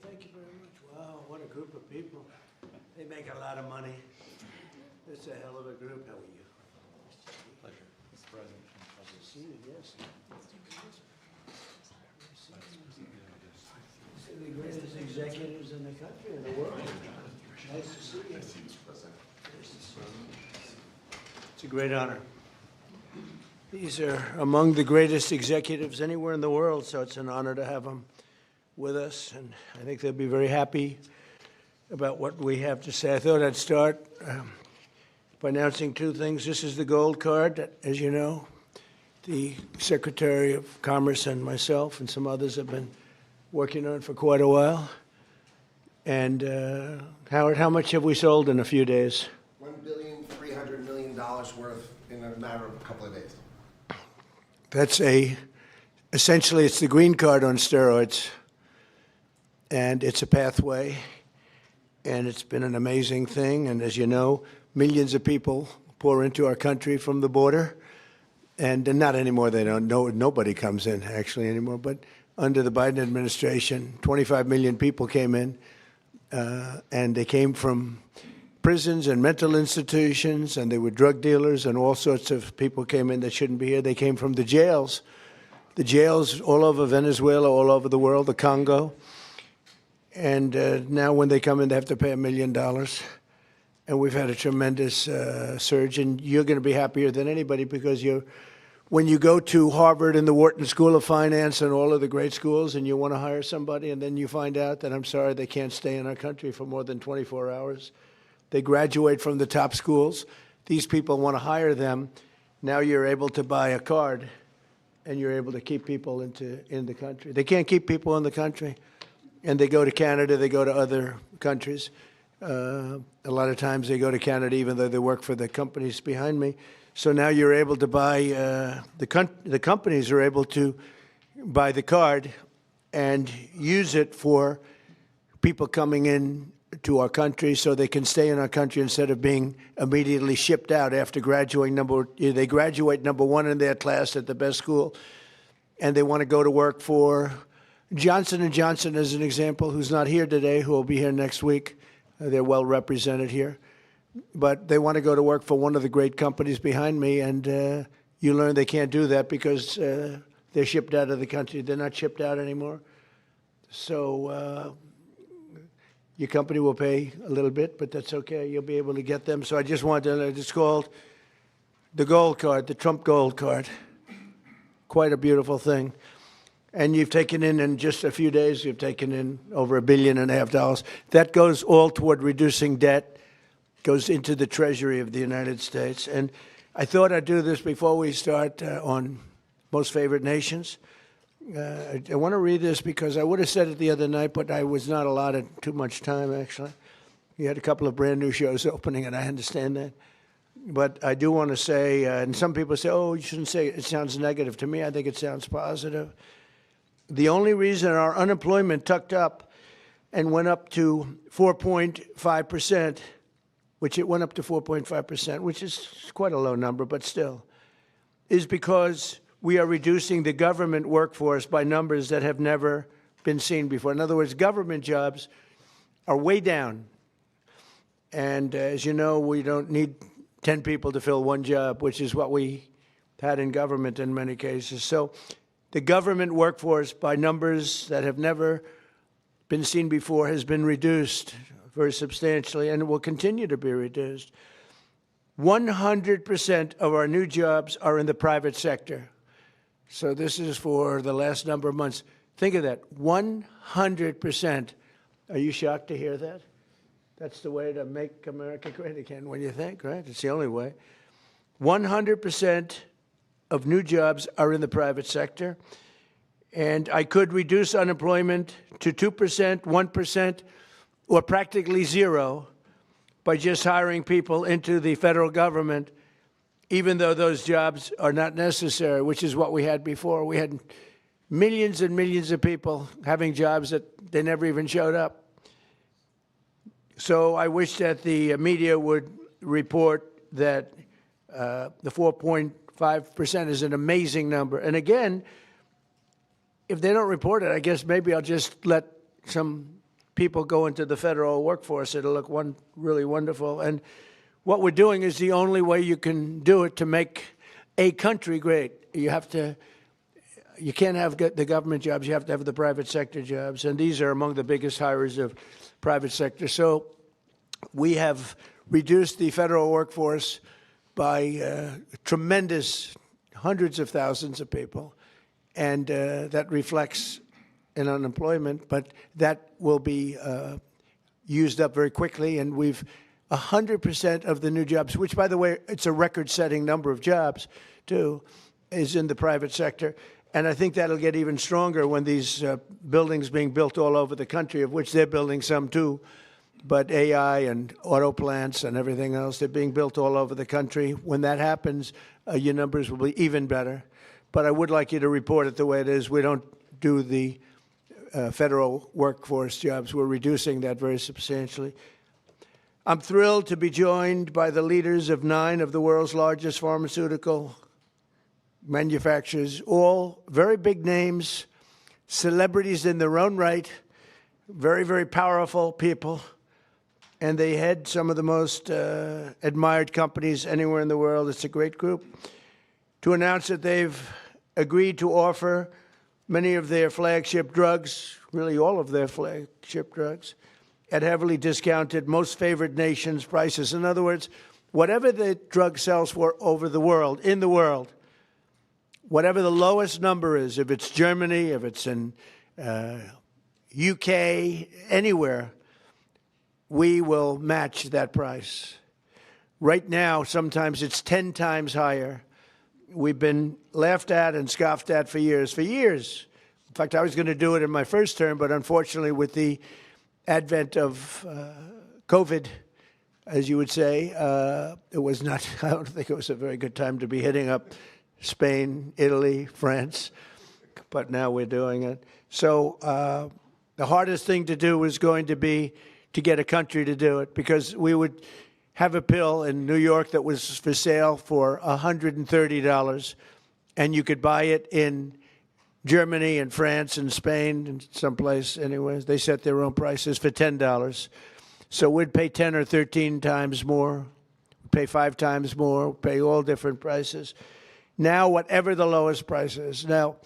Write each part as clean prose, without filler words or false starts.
Thank you very much. Wow, what a group of people. They make a lot of money. It's a hell of a group. How are you? Pleasure. Mr. President. See you, yes. These are the greatest executives in the country, in the world. Nice to see you. Nice to see you, Mr. President. It's a great honor. These are among the greatest executives anywhere in the world, so it's an honor to have them with us, and I think they'll be very happy about what we have to say. I thought I'd start by announcing two things. This is the gold card that, as you know, the Secretary of Commerce and myself and some others have been working on for quite a while. And Howard, how much have we sold in a few days? $1.3 billion worth in a matter of a couple of days. That's essentially it's the green card on steroids, and it's a pathway, and it's been an amazing thing. And as you know, millions of people pour into our country from the border, and not anymore. They don't know. Nobody comes in actually anymore. But under the Biden administration, 25 million people came in, and they came from prisons and mental institutions, and they were drug dealers, and all sorts of people came in that shouldn't be here. They came from the jails all over Venezuela, all over the world, the Congo. And now when they come in, they have to pay $1 million. And we've had a tremendous surge, and you're going to be happier than anybody because when you go to Harvard and the Wharton School of Finance and all of the great schools, and you want to hire somebody, and then you find out that, I'm sorry, they can't stay in our country for more than 24 hours. They graduate from the top schools. These people want to hire them. Now you're able to buy a card, and you're able to keep people in the country. They can't keep people in the country, and they go to Canada. They go to other countries. A lot of times they go to Canada, even though they work for the companies behind me. So now you're able to buy. The companies are able to buy the card and use it for people coming in to our country so they can stay in our country instead of being immediately shipped out after graduating. They graduate number one in their class at the best school, and they want to go to work for Johnson & Johnson, as an example, who's not here today, who will be here next week. They're well represented here. But they want to go to work for one of the great companies behind me, and you learn they can't do that because they're shipped out of the country. They're not shipped out anymore. So your company will pay a little bit, but that's okay. You'll be able to get them. So I just wanted to, it's called the gold card, the Trump gold card. Quite a beautiful thing. And you've taken in just a few days, you've taken in over $1.5 billion. That goes all toward reducing debt, goes into the Treasury of the United States. And I thought I'd do this before we start on Most Favored Nations. I want to read this because I would have said it the other night, but I was not allotted too much time, actually. You had a couple of brand new shows opening, and I understand that. But I do want to say, and some people say, oh, you shouldn't say it. It sounds negative. To me, I think it sounds positive. The only reason our unemployment tucked up and went up to 4.5%, which it went up to 4.5%, which is quite a low number, but still, is because we are reducing the government workforce by numbers that have never been seen before. In other words, government jobs are way down. And as you know, we don't need 10 people to fill one job, which is what we had in government in many cases. So the government workforce, by numbers that have never been seen before, has been reduced very substantially, and it will continue to be reduced. 100% of our new jobs are in the private sector. So this is for the last number of months. Think of that, 100%. Are you shocked to hear that? That's the way to make America great again, when you think, right? It's the only way. 100% of new jobs are in the private sector. And I could reduce unemployment to 2%, 1%, or practically zero by just hiring people into the federal government, even though those jobs are not necessary, which is what we had before. We had millions and millions of people having jobs that they never even showed up. So I wish that the media would report that the 4.5% is an amazing number. And again, if they don't report it, I guess maybe I'll just let some people go into the federal workforce. It'll look really wonderful. And what we're doing is the only way you can do it to make a country great. You can't have the government jobs. You have to have the private sector jobs. And these are among the biggest hires of private sector. So we have reduced the federal workforce by tremendous hundreds of thousands of people. And that reflects in unemployment, but that will be used up very quickly. And we've 100% of the new jobs, which, by the way, it's a record-setting number of jobs, too, is in the private sector. And I think that'll get even stronger when these buildings being built all over the country, of which they're building some, too, but AI and auto plants and everything else, they're being built all over the country. When that happens, your numbers will be even better. But I would like you to report it the way it is. We don't do the federal workforce jobs. We're reducing that very substantially. I'm thrilled to be joined by the leaders of 9 of the world's largest pharmaceutical manufacturers, all very big names, celebrities in their own right, very, very powerful people, and they head some of the most admired companies anywhere in the world. It's a great group. To announce that they've agreed to offer many of their flagship drugs, really all of their flagship drugs, at heavily discounted, most favored nations prices. In other words, whatever the drug sells for over the world, in the world, whatever the lowest number is, if it's Germany, if it's in UK, anywhere, we will match that price. Right now, sometimes it's 10 times higher. We've been laughed at and scoffed at for years. For years. In fact, I was going to do it in my first term, but unfortunately, with the advent of COVID, as you would say, it was not, I don't think it was a very good time to be hitting up Spain, Italy, France, but now we're doing it. So the hardest thing to do was going to be to get a country to do it, because we would have a pill in New York that was for sale for $130, and you could buy it in Germany and France and Spain and someplace anyways. They set their own prices for $10. So we'd pay 10 or 13 times more, pay 5 times more, pay all different prices. Now, whatever the lowest price is. Now,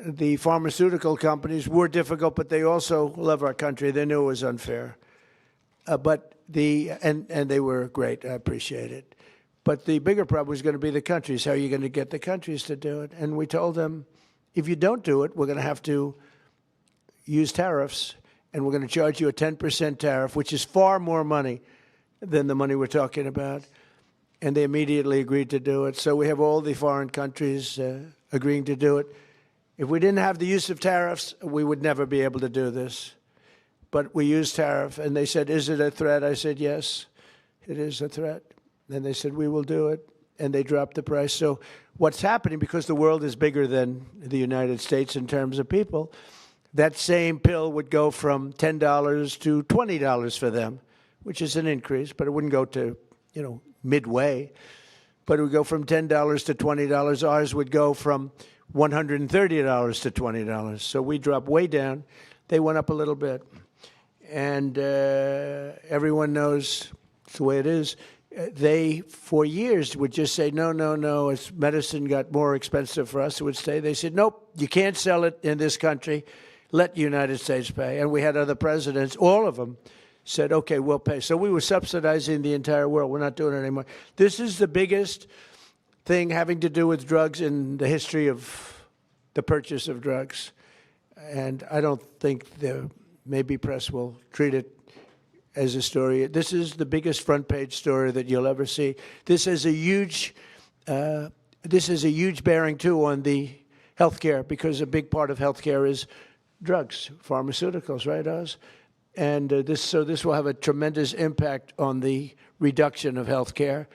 the pharmaceutical companies were difficult, but they also love our country. They knew it was unfair. And they were great. I appreciate it. But the bigger problem was going to be the countries. How are you going to get the countries to do it? And we told them, if you don't do it, we're going to have to use tariffs, and we're going to charge you a 10% tariff, which is far more money than the money we're talking about. And they immediately agreed to do it. So we have all the foreign countries agreeing to do it. If we didn't have the use of tariffs, we would never be able to do this. But we used tariff, and they said, is it a threat? I said, yes, it is a threat. And they said, we will do it. And they dropped the price. So what's happening, because the world is bigger than the United States in terms of people, that same pill would go from $10 to $20 for them, which is an increase, but it wouldn't go to, midway. But it would go from $10 to $20. Ours would go from $130 to $20. So we dropped way down. They went up a little bit. And everyone knows it's the way it is. They, for years, would just say, no, as medicine got more expensive for us, it would stay. They said, nope, you can't sell it in this country. Let the United States pay. And we had other presidents, all of them, said, okay, we'll pay. So we were subsidizing the entire world. We're not doing it anymore. This is the biggest thing having to do with drugs in the history of the purchase of drugs. And I don't think the maybe press will treat it as a story. This is the biggest front page story that you'll ever see. This is a huge bearing, too, on the healthcare, because a big part of healthcare is drugs, pharmaceuticals, right, Oz? And this will have a tremendous impact on the reduction of healthcare.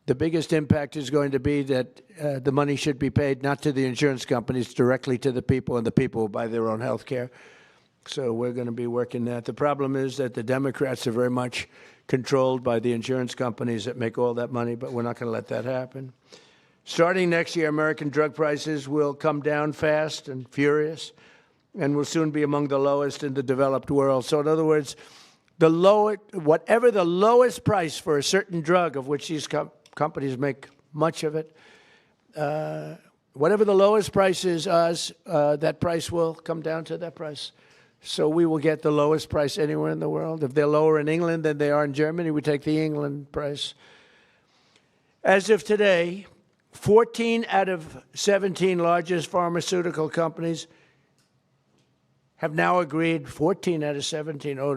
The biggest impact is going to be that the money should be paid not to the insurance companies, directly to the people, and the people will buy their own healthcare. So we're going to be working that. The problem is that the Democrats are very much controlled by the insurance companies that make all that money, but we're not going to let that happen. Starting next year, American drug prices will come down fast and furious. and will soon be among the lowest in the developed world. So in other words, whatever the lowest price for a certain drug, of which these companies make much of it, whatever the lowest price is, that price will come down to that price. So we will get the lowest price anywhere in the world. If they're lower in England than they are in Germany, we take the England price. As of today, 14 out of 17 largest pharmaceutical companies have now agreed. 14 out of 17. Oh,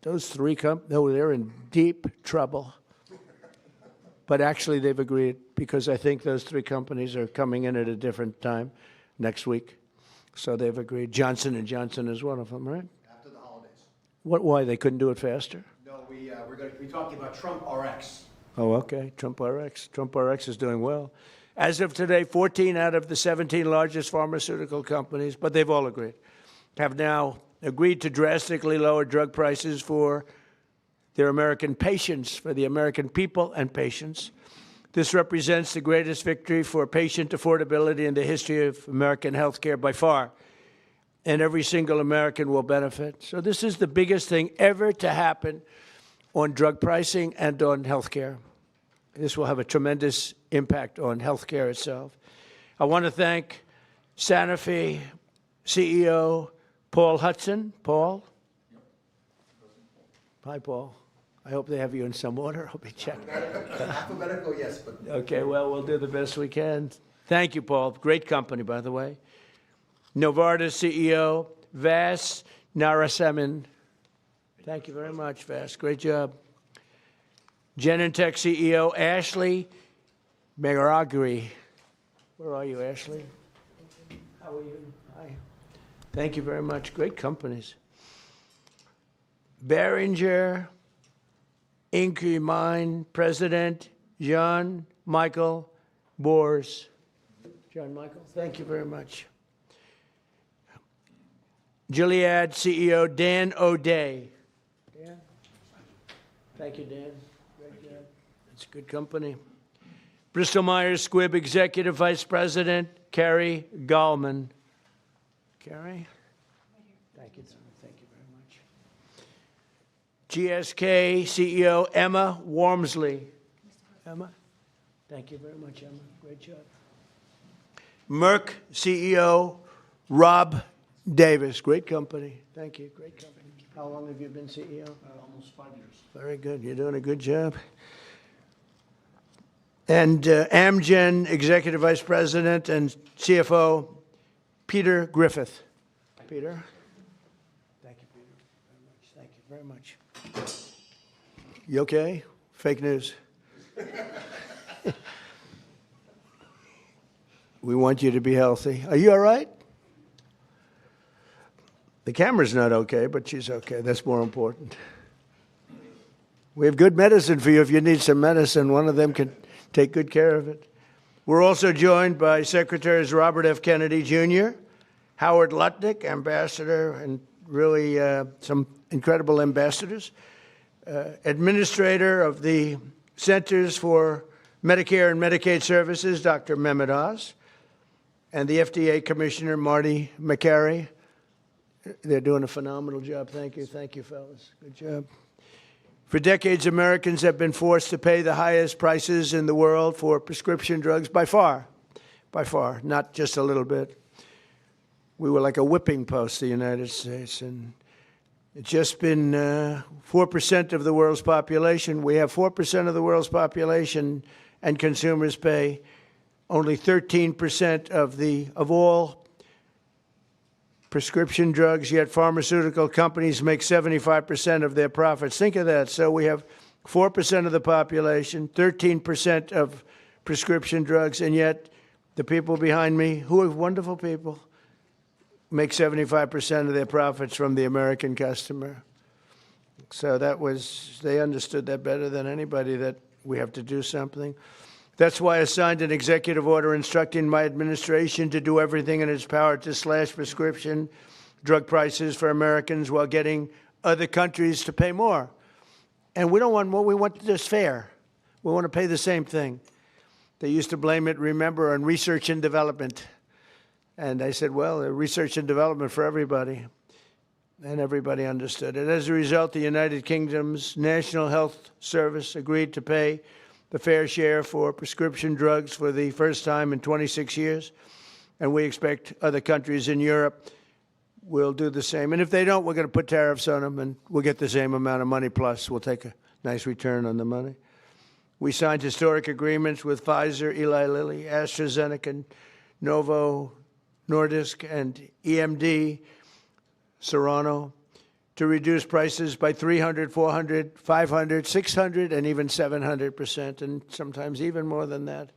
those three they're in deep trouble. But actually, they've agreed because I think those three companies are coming in at a different time next week. So they've agreed. Johnson & Johnson is one of them, right? After the holidays. Why? They couldn't do it faster? No, we're going to be talking about Trump RX. Oh, okay. Trump RX. Trump RX is doing well. As of today, 14 out of the 17 largest pharmaceutical companies, but they've all agreed, have now agreed to drastically lower drug prices for their American patients, for the American people and patients. This represents the greatest victory for patient affordability in the history of American health care by far, and every single American will benefit. So this is the biggest thing ever to happen on drug pricing and on health care. This will have a tremendous impact on health care itself. I want to thank Sanofi CEO Paul Hudson. Paul? Hi, Paul. I hope they have you in some order. I'll be checking. Alphabetical, yes, but. Okay, well, we'll do the best we can. Thank you, Paul. Great company, by the way. Novartis CEO Vas Narasimhan. Thank you very much, Vas. Great job. Genentech CEO Ashley Megaragri. Where are you, Ashley? How are you? Hi. Thank you very much. Great companies. Behringer Ingelheim President John Michael Bors. John Michael, thank you very much. Gilead CEO Dan O'Day. Dan? Thank you, Dan. Great job. That's a good company. Bristol Myers Squibb Executive Vice President Carrie Gallman. Carrie? Thank you. Thank you very much. GSK CEO Emma Wormsley. Emma? Thank you very much, Emma. Great job. Merck CEO Rob Davis. Great company. Thank you. Great company. How long have you been CEO? Almost 5 years. Very good. You're doing a good job. And Amgen Executive Vice President and CFO Peter Griffith. Peter? Thank you, Peter, very much. Thank you very much. You okay? Fake news. We want you to be healthy. Are you all right? The camera's not okay, but she's okay. That's more important. We have good medicine for you. If you need some medicine, one of them can take good care of it. We're also joined by Secretaries Robert F. Kennedy, Jr., Howard Lutnick, Ambassador, and really some incredible ambassadors, Administrator of the Centers for Medicare and Medicaid Services, Dr. Mehmet Oz, and the FDA Commissioner, Marty McCary. They're doing a phenomenal job. Thank you. Thank you, fellas. Good job. For decades, Americans have been forced to pay the highest prices in the world for prescription drugs by far, not just a little bit. We were like a whipping post, the United States, and it's just been 4% of the world's population. We have 4% of the world's population, and consumers pay only 13% of all prescription drugs, yet pharmaceutical companies make 75% of their profits. Think of that. So we have 4% of the population, 13% of prescription drugs, and yet the people behind me, who are wonderful people, make 75% of their profits from the American customer. So they understood that better than anybody, that we have to do something. That's why I signed an executive order instructing my administration to do everything in its power to slash prescription drug prices for Americans while getting other countries to pay more. And we don't want more. We want this fair. We want to pay the same thing. They used to blame it, remember, on research and development. And I said, well, research and development for everybody. And everybody understood it. As a result, the United Kingdom's National Health Service agreed to pay the fair share for prescription drugs for the first time in 26 years. And we expect other countries in Europe will do the same. And if they don't, we're going to put tariffs on them, and we'll get the same amount of money, plus we'll take a nice return on the money. We signed historic agreements with Pfizer, Eli Lilly, AstraZeneca, Novo Nordisk, and EMD, Serrano, to reduce prices by 300, 400, 500, 600, and even 700%, and sometimes even more than that.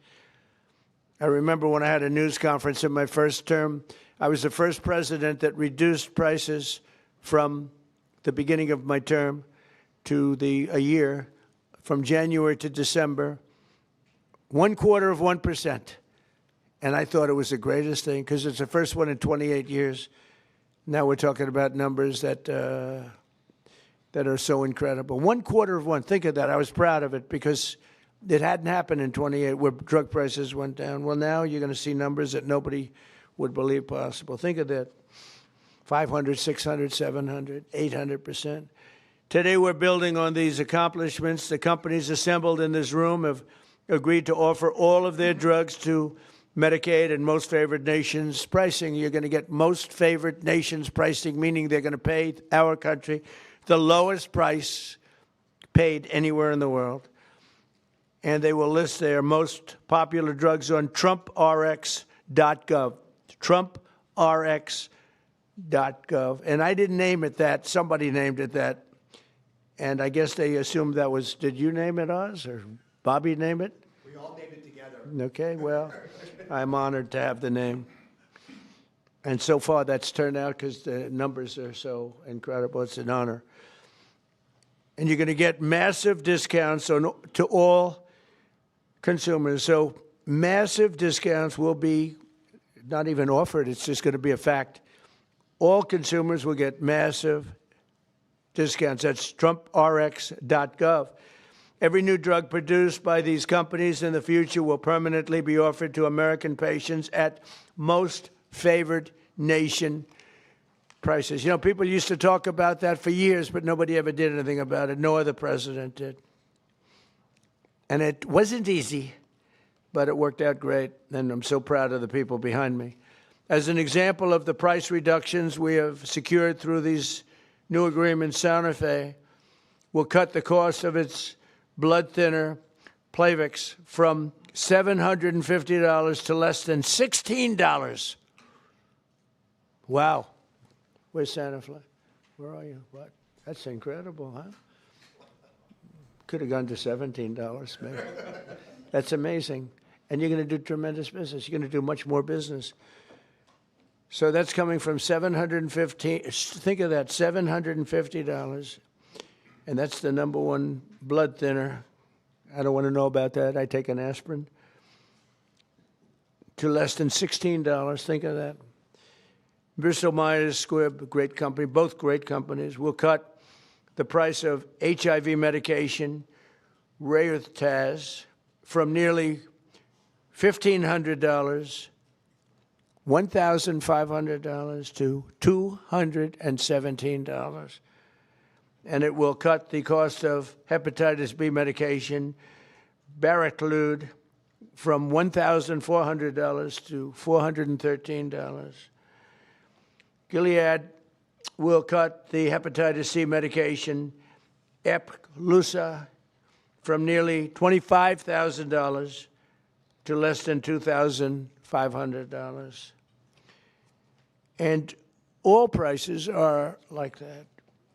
I remember when I had a news conference in my first term, I was the first president that reduced prices from the beginning of my term to a year, from January to December, 0.25%. And I thought it was the greatest thing because it's the first one in 28 years. Now we're talking about numbers that are so incredible. 0.25%. Think of that. I was proud of it because it hadn't happened in 28 where drug prices went down. Well, now you're going to see numbers that nobody would believe possible. Think of that. 500, 600, 700, 800%. Today we're building on these accomplishments. The companies assembled in this room have agreed to offer all of their drugs to Medicaid and most favored nations pricing. You're going to get most favored nations pricing, meaning they're going to pay our country the lowest price paid anywhere in the world. And they will list their most popular drugs on TrumpRx.gov. TrumpRx.gov. And I didn't name it that. Somebody named it that. And I guess they assumed that was, did you name it, Oz? Or Bobby name it? We all named it together. Okay, well, I'm honored to have the name. And so far that's turned out because the numbers are so incredible. It's an honor. And you're going to get massive discounts to all consumers. So massive discounts will be not even offered. It's just going to be a fact. All consumers will get massive discounts. That's TrumpRx.gov. Every new drug produced by these companies in the future will permanently be offered to American patients at most favored nation prices. You know, people used to talk about that for years, but nobody ever did anything about it. No other president did. And it wasn't easy, but it worked out great, and I'm so proud of the people behind me. As an example of the price reductions we have secured through these new agreements, Santa Fe will cut the cost of its blood thinner, Plavix, from $750 to less than $16. Wow. Where's Santa Fe? Where are you? What? That's incredible, huh? Could have gone to $17, maybe. That's amazing. And you're going to do tremendous business. You're going to do much more business. So that's coming from $750. Think of that, $750. And that's the number one blood thinner. I don't want to know about that. I take an aspirin. To less than $16. Think of that. Bristol Myers Squibb, great company, both great companies, will cut the price of HIV medication, Rayurtaz, from nearly $1,500, $1,500 to $217. And it will cut the cost of hepatitis B medication, Baraclude, from $1,400 to $413. Gilead will cut the hepatitis C medication, Epclusa, from nearly $25,000 to less than $2,500. And all prices are like that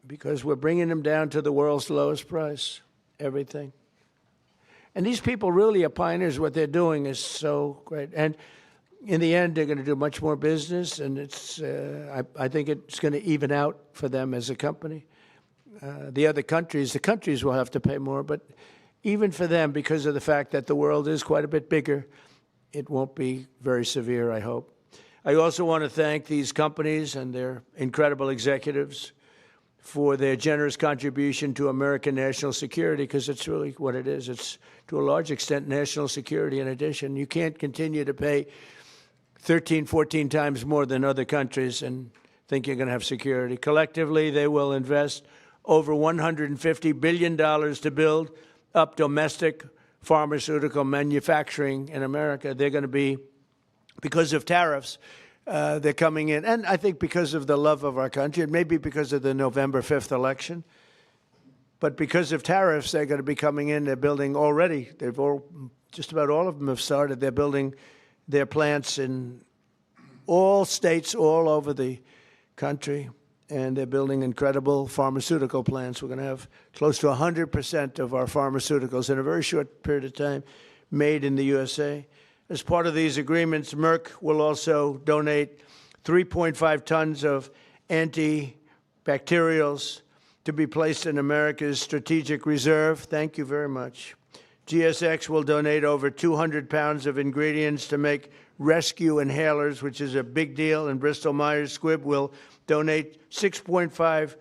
because we're bringing them down to the world's lowest price, everything. And these people really are pioneers. What they're doing is so great. And in the end, they're going to do much more business, and it's. I think it's going to even out for them as a company. The countries will have to pay more, but even for them, because of the fact that the world is quite a bit bigger, it won't be very severe, I hope. I also want to thank these companies and their incredible executives for their generous contribution to American national security, because it's really what it is. It's, to a large extent, national security in addition. You can't continue to pay 13, 14 times more than other countries and think you're going to have security. Collectively, they will invest over $150 billion to build up domestic pharmaceutical manufacturing in America. They're going to be, because of tariffs, they're coming in. And I think because of the love of our country, and maybe because of the November 5th election, but because of tariffs, they're going to be coming in. They're building already. Just about all of them have started. They're building their plants in all states all over the country, and they're building incredible pharmaceutical plants. We're going to have close to 100% of our pharmaceuticals in a very short period of time made in the USA. As part of these agreements, Merck will also donate 3.5 tons of antibacterials to be placed in America's strategic reserve. Thank you very much. GSX will donate over 200 pounds of ingredients to make rescue inhalers, which is a big deal, and Bristol-Myers Squibb will donate 6.5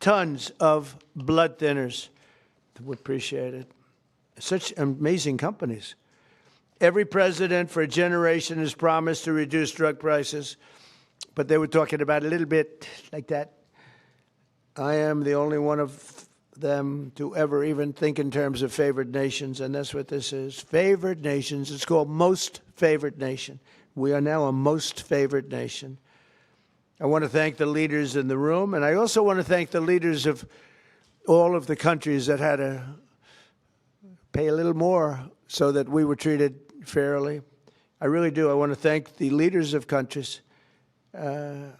tons of blood thinners. We appreciate it. Such amazing companies. Every president for a generation has promised to reduce drug prices, but they were talking about a little bit like that. I am the only one of them to ever even think in terms of favored nations, and that's what this is. Favored nations. It's called most favored nation. We are now a most favored nation. I want to thank the leaders in the room, and I also want to thank the leaders of all of the countries that had to pay a little more so that we were treated fairly. I really do. I want to thank the leaders of countries. And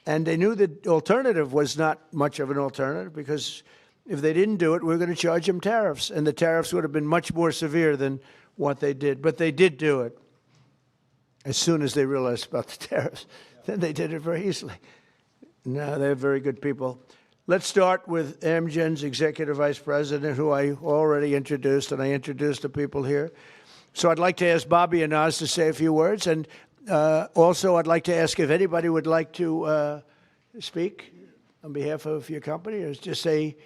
they knew the alternative was not much of an alternative, because if they didn't do it, we were going to charge them tariffs, and the tariffs would have been much more severe than what they did. But they did do it as soon as they realized about the tariffs. Then they did it very easily. No, they're very good people. Let's start with Amgen's Executive Vice President, who I already introduced, and I introduced the people here. So I'd like to ask Bobby and Oz to say a few words, and also I'd like to ask if anybody would like to speak on behalf of your company, or just say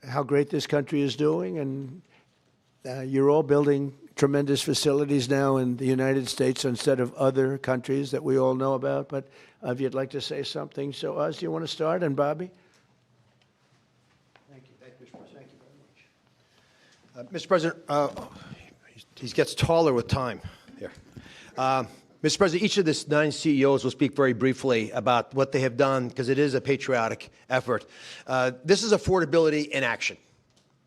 how great this country is doing. And you're all building tremendous facilities now in the United States instead of other countries that we all know about. But if you'd like to say something. So Oz, do you want to start? And Bobby? Thank you. Thank you, Mr. President. Thank you very much. Mr. President, he gets taller with time here. Mr. President, each of the 9 CEOs will speak very briefly about what they have done, because it is a patriotic effort. This is affordability in action.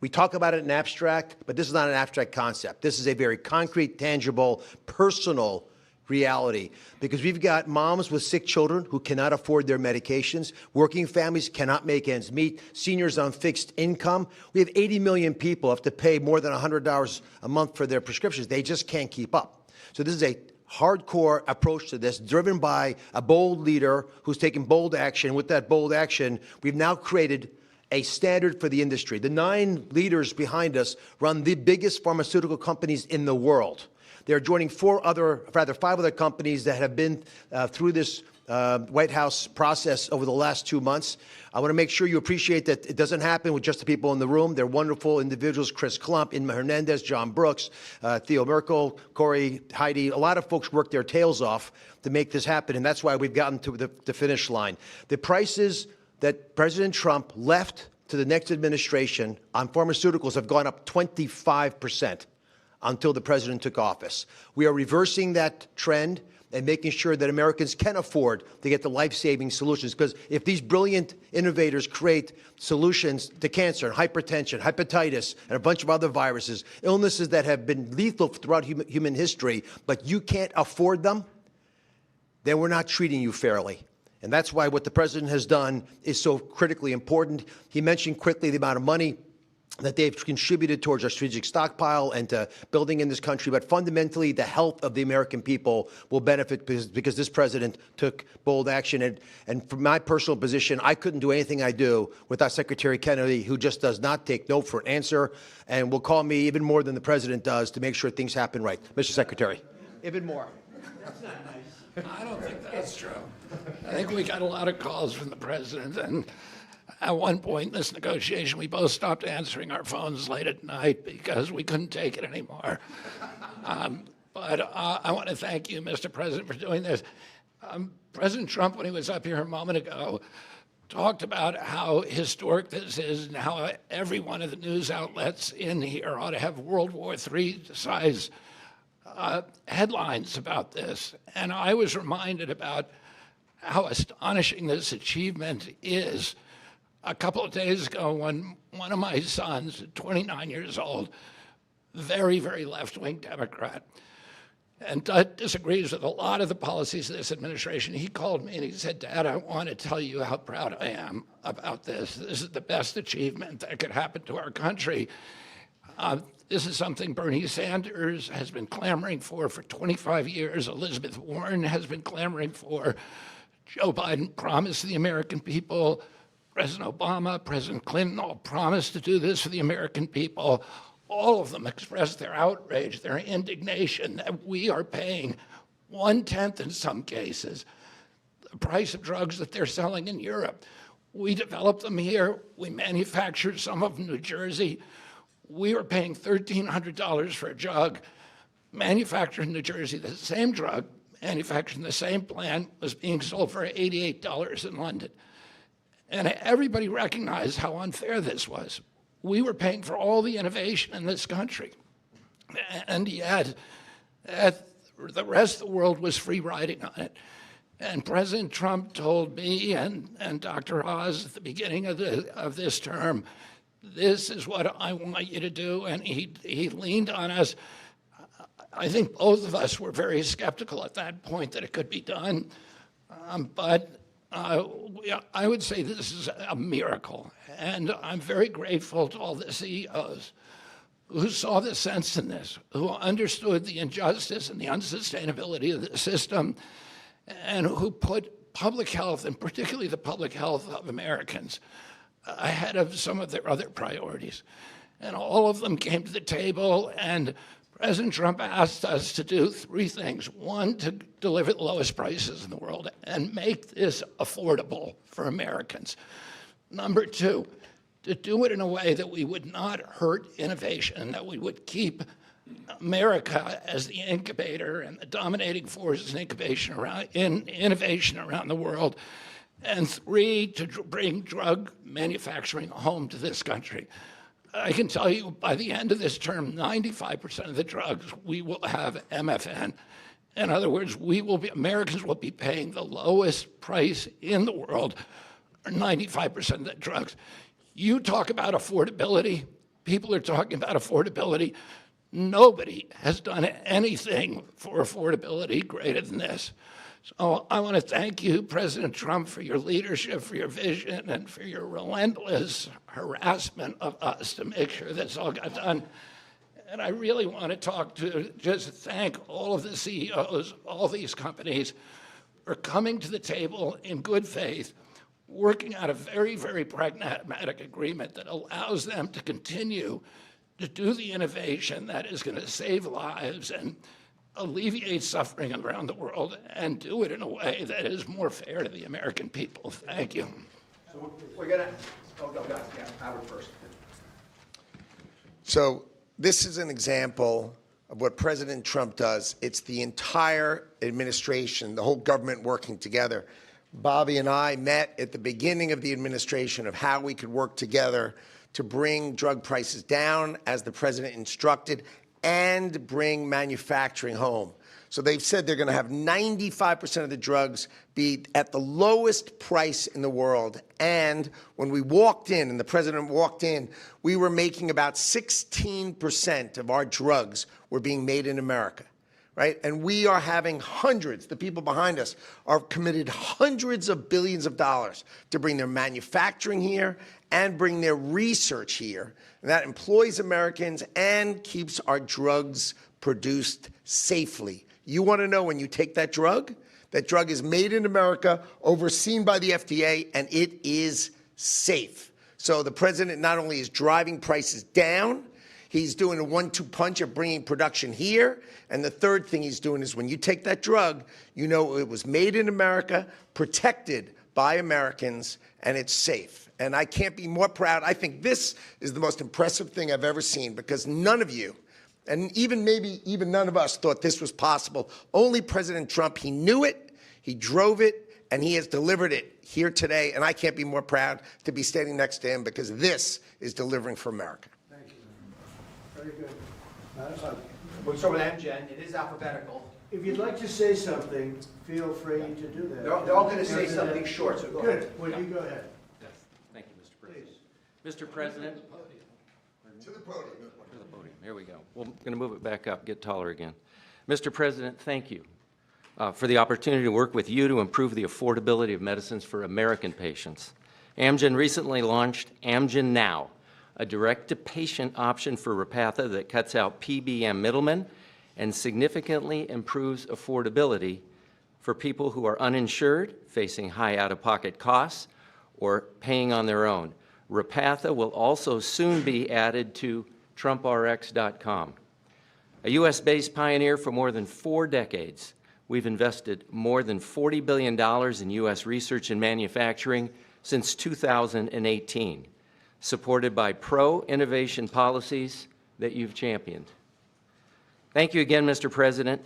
We talk about it in abstract, but this is not an abstract concept. This is a very concrete, tangible, personal reality, because we've got moms with sick children who cannot afford their medications. Working families cannot make ends meet. Seniors on fixed income. We have 80 million people who have to pay more than $100 a month for their prescriptions. They just can't keep up. So this is a hardcore approach to this, driven by a bold leader who's taken bold action. With that bold action, we've now created a standard for the industry. The 9 leaders behind us run the biggest pharmaceutical companies in the world. They're joining 5 other companies that have been through this White House process over the last 2 months. I want to make sure you appreciate that it doesn't happen with just the people in the room. They're wonderful individuals: Chris Klump, Inma Hernandez, John Brooks, Theo Merkel, Corey, Heidi. A lot of folks worked their tails off to make this happen, and that's why we've gotten to the finish line. The prices that President Trump left to the next administration on pharmaceuticals have gone up 25% until the president took office. We are reversing that trend and making sure that Americans can afford to get the life-saving solutions. Because if these brilliant innovators create solutions to cancer and hypertension, hepatitis, and a bunch of other viruses, illnesses that have been lethal throughout human history, but you can't afford them, then we're not treating you fairly. And that's why what the president has done is so critically important. He mentioned quickly the amount of money that they've contributed towards our strategic stockpile and to building in this country. But fundamentally, the health of the American people will benefit because this president took bold action. And from my personal position, I couldn't do anything I do without Secretary Kennedy, who just does not take no for an answer and will call me even more than the president does to make sure things happen right. Mr. Secretary. Even more. That's not nice. I don't think that's true. I think we got a lot of calls from the president, and at one point in this negotiation, we both stopped answering our phones late at night because we couldn't take it anymore. But but I want to thank you, Mr. President, for doing this. President Trump, when he was up here a moment ago, talked about how historic this is and how every one of the news outlets in here ought to have World War III size headlines about this. And I was reminded about how astonishing this achievement is. A couple of days ago, when one of my sons, 29 years old, very, very left-wing Democrat, and disagrees with a lot of the policies of this administration, he called me and he said, "Dad, I want to tell you how proud I am about this. This is the best achievement that could happen to our country." This is something Bernie Sanders has been clamoring for 25 years. Elizabeth Warren has been clamoring for. Joe Biden promised the American people. President Obama, President Clinton all promised to do this for the American people. All of them expressed their outrage, their indignation that we are paying 1/10 in some cases the price of drugs that they're selling in Europe. We developed them here. We manufactured some of them in New Jersey. We were paying $1,300 for a drug manufactured in New Jersey. The same drug manufactured in the same plant was being sold for $88 in London. And everybody recognized how unfair this was. We were paying for all the innovation in this country. And yet, the rest of the world was free riding on it. And President Trump told me and Dr. Oz at the beginning of this term, this is what I want you to do. And he leaned on us. I think both of us were very skeptical at that point that it could be done. But I would say this is a miracle. And I'm very grateful to all the CEOs who saw the sense in this, who understood the injustice and the unsustainability of the system, and who put public health, and particularly the public health of Americans, ahead of some of their other priorities. And all of them came to the table, and President Trump asked us to do three things. One, to deliver the lowest prices in the world and make this affordable for Americans. Number two, to do it in a way that we would not hurt innovation, that we would keep America as the incubator and the dominating force in innovation around the world. And three, to bring drug manufacturing home to this country. I can tell you by the end of this term, 95% of the drugs, we will have MFN. In other words, Americans will be paying the lowest price in the world, 95% of the drugs. You talk about affordability, people are talking about affordability. Nobody has done anything for affordability greater than this. So I want to thank you, President Trump, for your leadership, for your vision, and for your relentless harassment of us to make sure this all got done. And I really want to just thank all of the CEOs, all these companies, for coming to the table in good faith, working out a very, very pragmatic agreement that allows them to continue to do the innovation that is going to save lives and alleviate suffering around the world, and do it in a way that is more fair to the American people. Thank you. So we're gonna, Howard first. So this is an example of what President Trump does. It's the entire administration, the whole government working together. Bobby and I met at the beginning of the administration of how we could work together to bring drug prices down, as the president instructed, and bring manufacturing home. So they've said they're going to have 95% of the drugs be at the lowest price in the world. And when we walked in, and the president walked in, we were making about 16% of our drugs were being made in America, right? And we are having hundreds, the people behind us are committed hundreds of billions of dollars to bring their manufacturing here and bring their research here. And that employs Americans and keeps our drugs produced safely. You want to know when you take that drug is made in America, overseen by the FDA, and it is safe. So the president not only is driving prices down, he's doing a 1-2 punch of bringing production here. And the third thing he's doing is when you take that drug, you know it was made in America, protected by Americans, and it's safe. And I can't be more proud. I think this is the most impressive thing I've ever seen, because none of you And maybe none of us thought this was possible. Only President Trump, he knew it, he drove it, and he has delivered it here today. And I can't be more proud to be standing next to him because this is delivering for America. Thank you. Very good. We'll start with Amgen. It is alphabetical. If you'd like to say something, feel free to do that. They're all going to say something short, so go ahead. Good. Well, you go ahead. Yes. Thank you, Mr. President. Mr. President. To the podium. To the podium. Here we go. We're going to move it back up, get taller again. Mr. President, thank you for the opportunity to work with you to improve the affordability of medicines for American patients. Amgen recently launched Amgen Now, a direct-to-patient option for Repatha that cuts out PBM middlemen and significantly improves affordability for people who are uninsured, facing high out-of-pocket costs, or paying on their own. Repatha will also soon be added to TrumpRx.com. A U.S.-based pioneer for more than 4 decades, we've invested more than $40 billion in U.S. research and manufacturing since 2018, supported by pro-innovation policies that you've championed. Thank you again, Mr. President.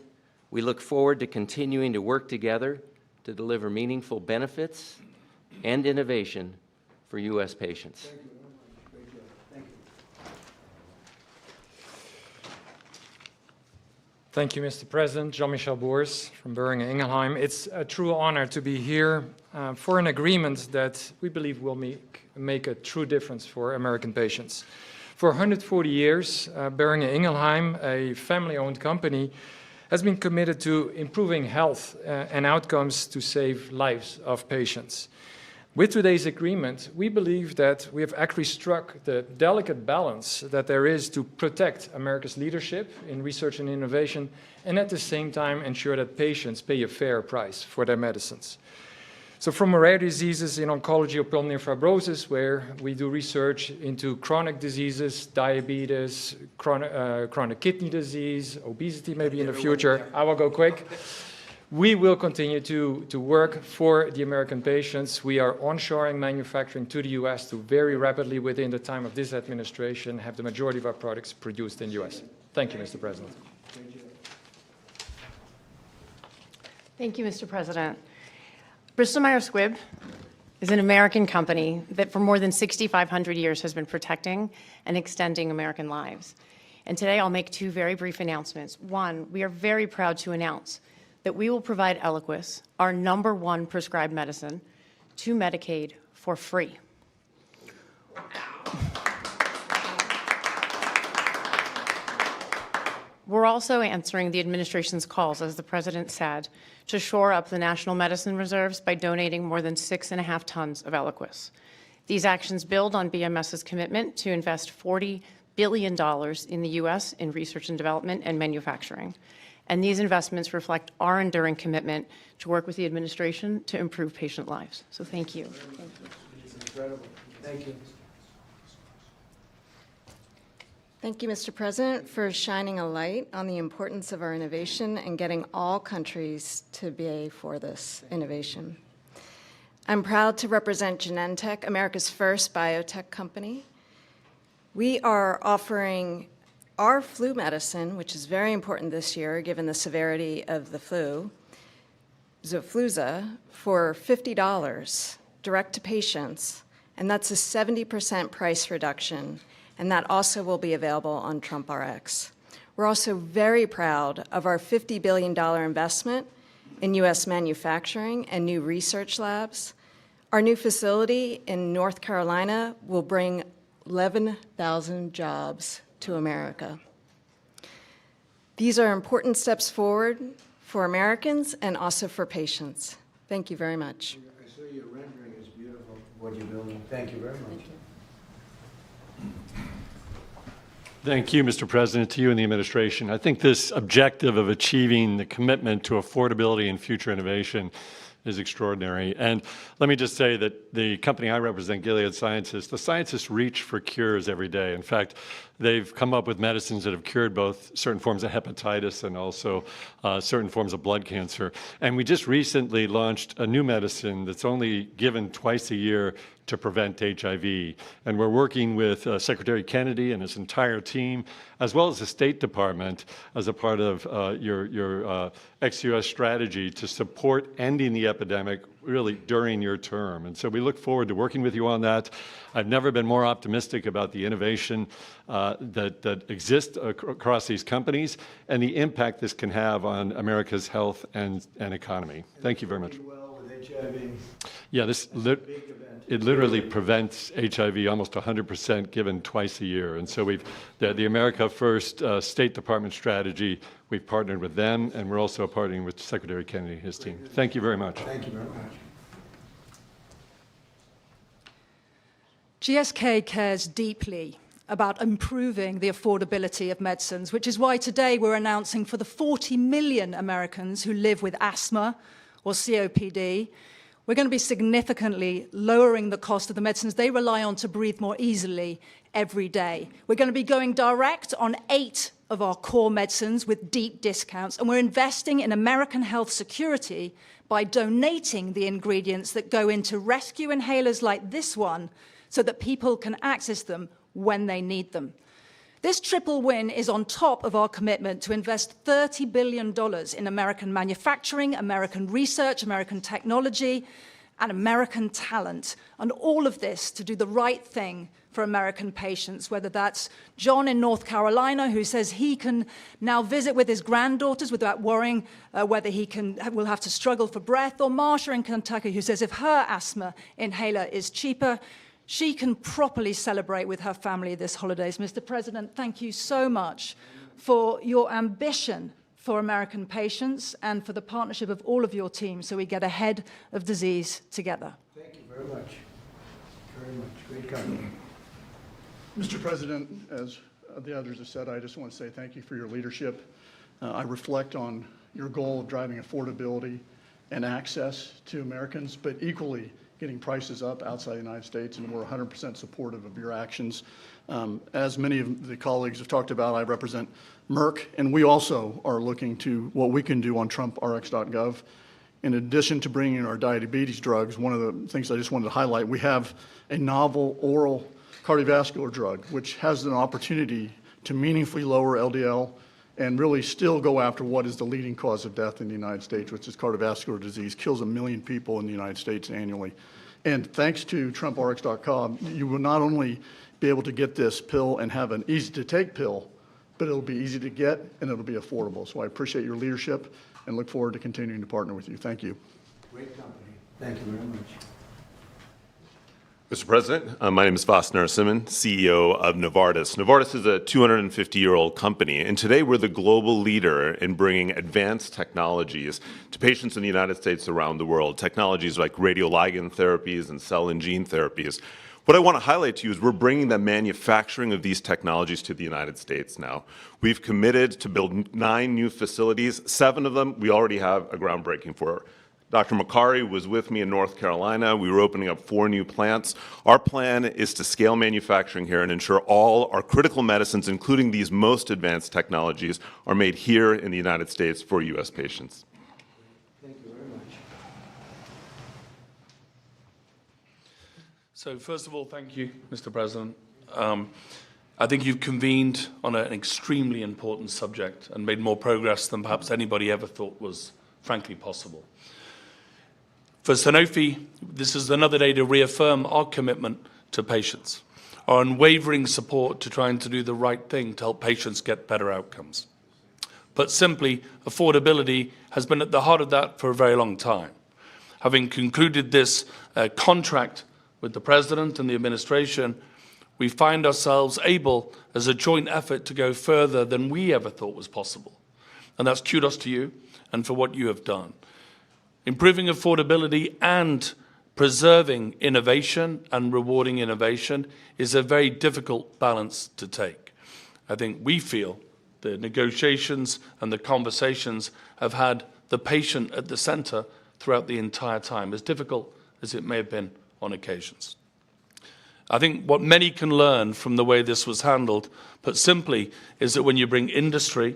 We look forward to continuing to work together to deliver meaningful benefits and innovation for U.S. patients. Thank you very much. Great job. Thank you. Thank you, Mr. President. Jean-Michel Boers from Boehringer Ingelheim. It's a true honor to be here for an agreement that we believe will make a true difference for American patients. For 140 years, Boehringer Ingelheim, a family-owned company, has been committed to improving health and outcomes to save lives of patients. With today's agreement, we believe that we have actually struck the delicate balance that there is to protect America's leadership in research and innovation and at the same time ensure that patients pay a fair price for their medicines. So from rare diseases in oncology or pulmonary fibrosis, where we do research into chronic diseases, diabetes, chronic kidney disease, obesity maybe in the future, I will go quick. We will continue to work for the American patients. We are onshoring manufacturing to the U.S. to very rapidly, within the time of this administration, have the majority of our products produced in the U.S. Thank you, Mr. President. Thank you, Mr. President. Bristol Myers Squibb is an American company that for more than 6,500 years has been protecting and extending American lives. And today I'll make 2 very brief announcements. One, we are very proud to announce that we will provide Eliquis, our #1 prescribed medicine, to Medicaid for free. We're also answering the administration's calls, as the President said, to shore up the national medicine reserves by donating more than 6.5 tons of Eliquis. These actions build on BMS's commitment to invest $40 billion in the U.S. in research and development and manufacturing. And these investments reflect our enduring commitment to work with the administration to improve patient lives. So thank you. Thank you. It's incredible. Thank you. Thank you, Mr. President, for shining a light on the importance of our innovation and getting all countries to pay for this innovation. I'm proud to represent Genentech, America's first biotech company. We are offering our flu medicine, which is very important this year given the severity of the flu, Xofluza, for $50 direct to patients, and that's a 70% price reduction, and that also will be available on TrumpRx. We're also very proud of our $50 billion investment in U.S. manufacturing and new research labs. Our new facility in North Carolina will bring 11,000 jobs to America. These are important steps forward for Americans and also for patients. Thank you very much. I saw your rendering. It's beautiful, what you're building. Thank you very much. Thank you, Mr. President, to you and the administration. I think this objective of achieving the commitment to affordability and future innovation is extraordinary. And let me just say that the company I represent, Gilead Sciences, the scientists reach for cures every day. In fact, they've come up with medicines that have cured both certain forms of hepatitis and also certain forms of blood cancer. And we just recently launched a new medicine that's only given twice a year to prevent HIV. And we're working with Secretary Kennedy and his entire team, as well as the State Department, as a part of your ex-US strategy to support ending the epidemic really during your term. And so we look forward to working with you on that. I've never been more optimistic about the innovation that exists across these companies and the impact this can have on America's health and economy. Thank you very much. Well, with HIV. Yeah, it literally prevents HIV almost 100% given twice a year. And so the America First State Department strategy, we've partnered with them, and we're also partnering with Secretary Kennedy and his team. Thank you very much. Thank you very much. GSK cares deeply about improving the affordability of medicines, which is why today we're announcing for the 40 million Americans who live with asthma or COPD, we're going to be significantly lowering the cost of the medicines they rely on to breathe more easily every day. We're going to be going direct on 8 of our core medicines with deep discounts, and we're investing in American health security by donating the ingredients that go into rescue inhalers like this one so that people can access them when they need them. This triple win is on top of our commitment to invest $30 billion in American manufacturing, American research, American technology, and American talent. And all of this to do the right thing for American patients, whether that's John in North Carolina, who says he can now visit with his granddaughters without worrying whether will have to struggle for breath, or Marsha in Kentucky, who says if her asthma inhaler is cheaper, she can properly celebrate with her family this holidays. Mr. President, thank you so much for your ambition for American patients and for the partnership of all of your team so we get ahead of disease together. Thank you very much. Very much. Great company. Mr. President, as the others have said, I just want to say thank you for your leadership. I reflect on your goal of driving affordability and access to Americans, but equally getting prices up outside the United States, and we're 100% supportive of your actions. As many of the colleagues have talked about, I represent Merck, and we also are looking to what we can do on TrumpRx.gov. In addition to bringing in our diabetes drugs, one of the things I just wanted to highlight, we have a novel oral cardiovascular drug, which has an opportunity to meaningfully lower LDL and really still go after what is the leading cause of death in the United States, which is cardiovascular disease, kills 1 million people in the United States annually. And thanks to TrumpRx.com, you will not only be able to get this pill and have an easy-to-take pill, but it'll be easy to get and it'll be affordable. So I appreciate your leadership and look forward to continuing to partner with you. Thank you. Great company. Thank you very much. Mr. President, my name is Vas Narasimhan, CEO of Novartis. Novartis is a 250-year-old company, and today we're the global leader in bringing advanced technologies to patients in the United States around the world, technologies like radioligand therapies and cell and gene therapies. What I want to highlight to you is we're bringing the manufacturing of these technologies to the United States now. We've committed to build 9 new facilities. 7 of them we already have a groundbreaking for. Dr. Makari was with me in North Carolina. We were opening up 4 new plants. Our plan is to scale manufacturing here and ensure all our critical medicines, including these most advanced technologies, are made here in the United States for U.S. patients. Thank you very much. So first of all, thank you, Mr. President. I think you've convened on an extremely important subject and made more progress than perhaps anybody ever thought was frankly possible. For Sanofi, this is another day to reaffirm our commitment to patients, our unwavering support to trying to do the right thing to help patients get better outcomes. But simply, affordability has been at the heart of that for a very long time. Having concluded this contract with the President and the administration, we find ourselves able, as a joint effort, to go further than we ever thought was possible. And that's kudos to you and for what you have done. Improving affordability and preserving innovation and rewarding innovation is a very difficult balance to take. I think we feel the negotiations and the conversations have had the patient at the center throughout the entire time, as difficult as it may have been on occasions. I think what many can learn from the way this was handled, put simply, is that when you bring industry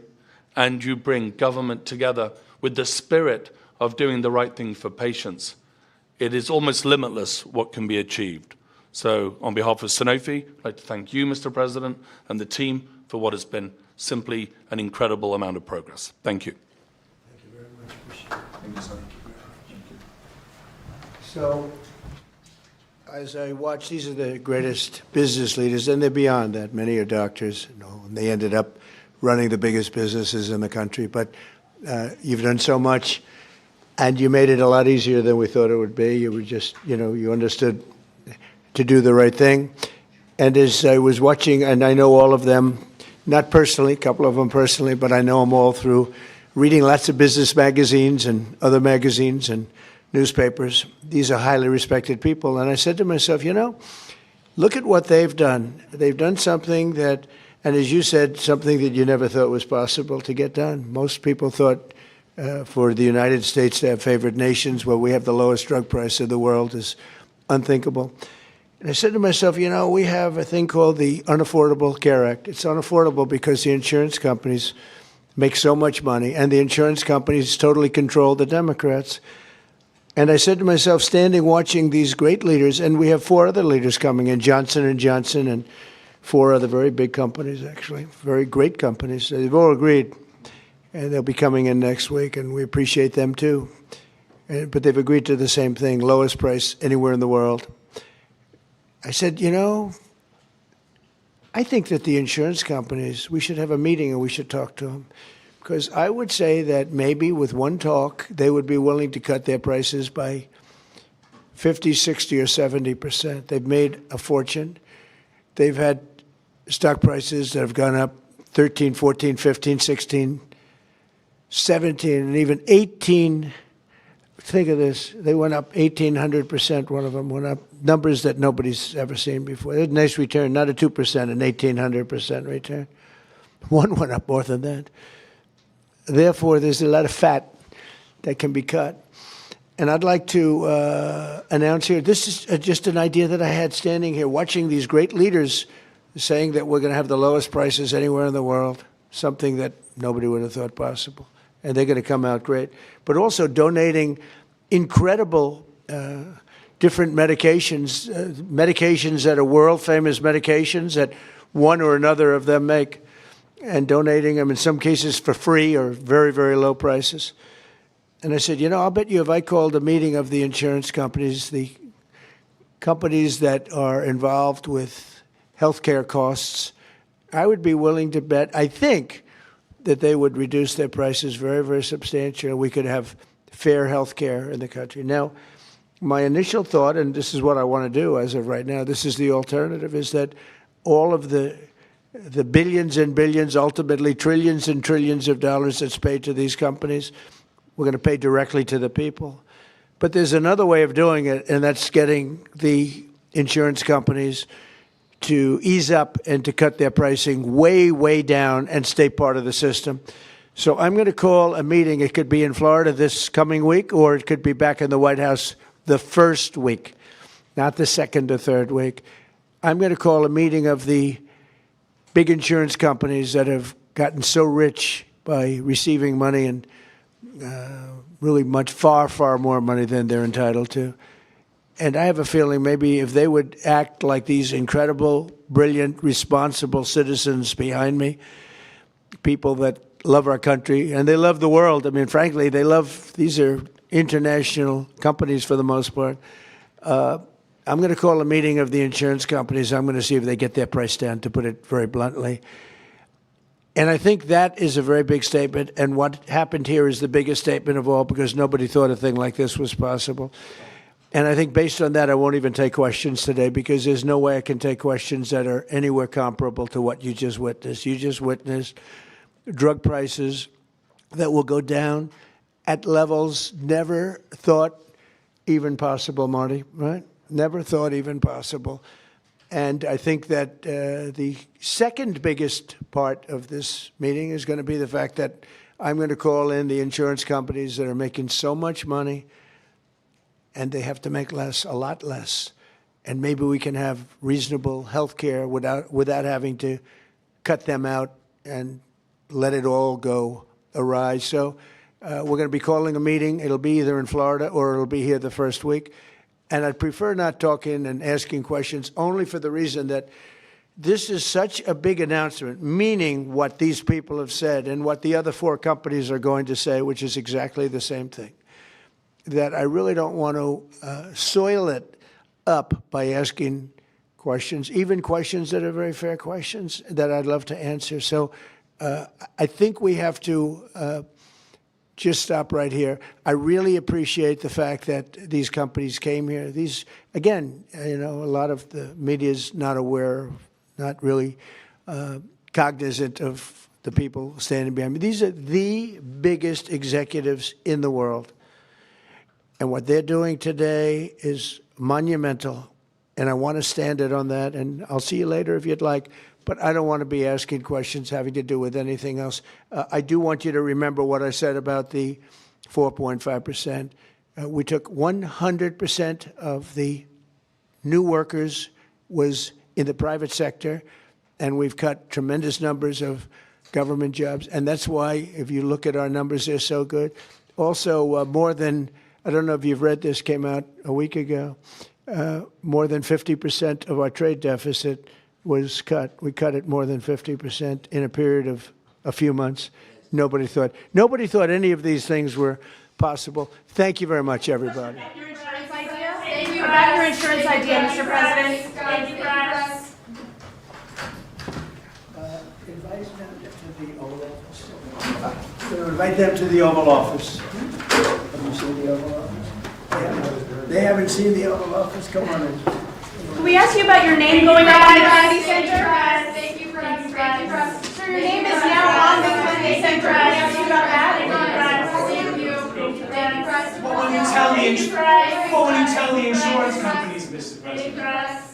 and you bring government together with the spirit of doing the right thing for patients, it is almost limitless what can be achieved. So on behalf of Sanofi, I'd like to thank you, Mr. President, and the team for what has been simply an incredible amount of progress. Thank you. Thank you very much. Appreciate it. So, as I watch, these are the greatest business leaders, and they're beyond that. Many are doctors, and they ended up running the biggest businesses in the country. But you've done so much, and you made it a lot easier than we thought it would be. You were just, you understood to do the right thing. And as I was watching, and I know all of them, not personally, a couple of them personally, but I know them all through reading lots of business magazines and other magazines and newspapers. These are highly respected people. And I said to myself, look at what they've done. They've done something that, and as you said, something that you never thought was possible to get done. Most people thought for the United States to have favored nations where we have the lowest drug price in the world is unthinkable. And I said to myself, we have a thing called the Unaffordable Care Act. It's unaffordable because the insurance companies make so much money, and the insurance companies totally control the Democrats. And I said to myself, standing watching these great leaders, and we have 4 other leaders coming in, Johnson & Johnson and 4 other very big companies, actually, very great companies. They've all agreed, and they'll be coming in next week, and we appreciate them too. But they've agreed to the same thing, lowest price anywhere in the world. I said, I think that the insurance companies, we should have a meeting and we should talk to them. Because I would say that maybe with one talk, they would be willing to cut their prices by 50, 60, or 70%. They've made a fortune. They've had stock prices that have gone up 13, 14, 15, 16, 17, and even 18. Think of this. They went up 1,800%. One of them went up. Numbers that nobody's ever seen before. A nice return, not a 2%, an 1,800% return. One went up more than that. Therefore, there's a lot of fat that can be cut. And I'd like to announce here, this is just an idea that I had standing here, watching these great leaders saying that we're going to have the lowest prices anywhere in the world, something that nobody would have thought possible. And they're going to come out great. But also donating incredible different medications, medications that are world-famous medications that one or another of them make, and donating them in some cases for free or very, very low prices. And I said, I'll bet you if I called a meeting of the insurance companies, the companies that are involved with healthcare costs, I would be willing to bet, I think, that they would reduce their prices very, very substantially. We could have fair health care in the country. Now, my initial thought, and this is what I want to do as of right now, this is the alternative, is that all of the billions and billions, ultimately trillions and trillions of dollars that's paid to these companies, we're going to pay directly to the people. But there's another way of doing it, and that's getting the insurance companies to ease up and to cut their pricing way, way down and stay part of the system. So I'm going to call a meeting. It could be in Florida this coming week, or it could be back in the White House the first week, not the second or third week. I'm going to call a meeting of the big insurance companies that have gotten so rich by receiving money, and really much, far, far more money than they're entitled to. And I have a feeling maybe if they would act like these incredible, brilliant, responsible citizens behind me, people that love our country, and they love the world. I mean, frankly, these are international companies for the most part. I'm going to call a meeting of the insurance companies. I'm going to see if they get their price down, to put it very bluntly. And I think that is a very big statement. And what happened here is the biggest statement of all, because nobody thought a thing like this was possible. And I think based on that, I won't even take questions today, because there's no way I can take questions that are anywhere comparable to what you just witnessed. You just witnessed drug prices that will go down at levels never thought even possible, Marty, right? Never thought even possible. And I think that the second biggest part of this meeting is going to be the fact that I'm going to call in the insurance companies that are making so much money, and they have to make less, a lot less. and maybe we can have reasonable health care without having to cut them out and let it all go awry. So we're going to be calling a meeting. It'll be either in Florida or it'll be here the first week. And I'd prefer not talking and asking questions, only for the reason that this is such a big announcement, meaning what these people have said and what the other 4 companies are going to say, which is exactly the same thing, that I really don't want to soil it up by asking questions, even questions that are very fair questions that I'd love to answer. So I think we have to just stop right here. I really appreciate the fact that these companies came here. These, again, a lot of the media is not aware, not really cognizant of the people standing behind me. These are the biggest executives in the world. And what they're doing today is monumental. And I want to stand it on that. And I'll see you later if you'd like. But I don't want to be asking questions having to do with anything else. I do want you to remember what I said about the 4.5%. We took 100% of the new workers was in the private sector, and we've cut tremendous numbers of government jobs. And that's why, if you look at our numbers, they're so good. Also, more than, I don't know if you've read this, came out a week ago, more than 50% of our trade deficit was cut. We cut it more than 50% in a period of a few months. Nobody thought any of these things were possible. Thank you very much, everybody. Your insurance idea? Thank you, about your insurance idea, Mr. President. Thank you, press. Invite them to the Oval Office. Invite them to the Oval Office. Have you seen the Oval Office? Yeah. They haven't seen the Oval Office? Come on in. Can we ask you about your name going up in the Kennedy Center? Thank you, press. Thank you, press. So your name is now on the Kennedy Center. Can we ask you about that? Thank you. Thank you, press. What will you tell the insurance companies, Mr. President?